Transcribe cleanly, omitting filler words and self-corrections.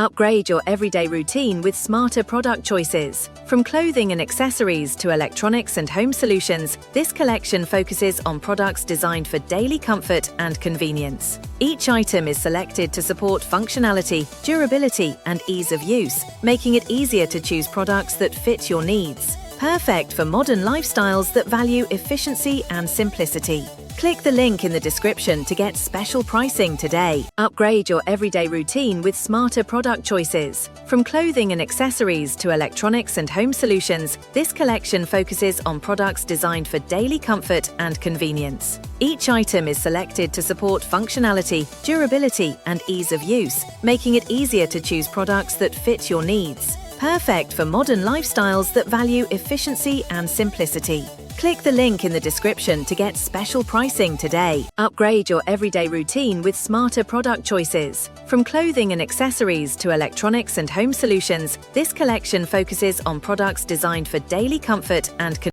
Upgrade your everyday routine with smarter product choices. From clothing and accessories to electronics and home solutions, this collection focuses on products designed for daily comfort and convenience. Each item is selected to support functionality, durability, and ease of use, making it easier to choose products that fit your needs. Perfect for modern lifestyles that value efficiency and simplicity. Click the link in the description to get special pricing today. Upgrade your everyday routine with smarter product choices. From clothing and accessories to electronics and home solutions, this collection focuses on products designed for daily comfort and convenience. Each item is selected to support functionality, durability, and ease of use, making it easier to choose products that fit your needs. Perfect for modern lifestyles that value efficiency and simplicity. Click the link in the description to get special pricing today. Upgrade your everyday routine with smarter product choices. From clothing and accessories to electronics and home solutions, this collection focuses on products designed for daily comfort and convenience.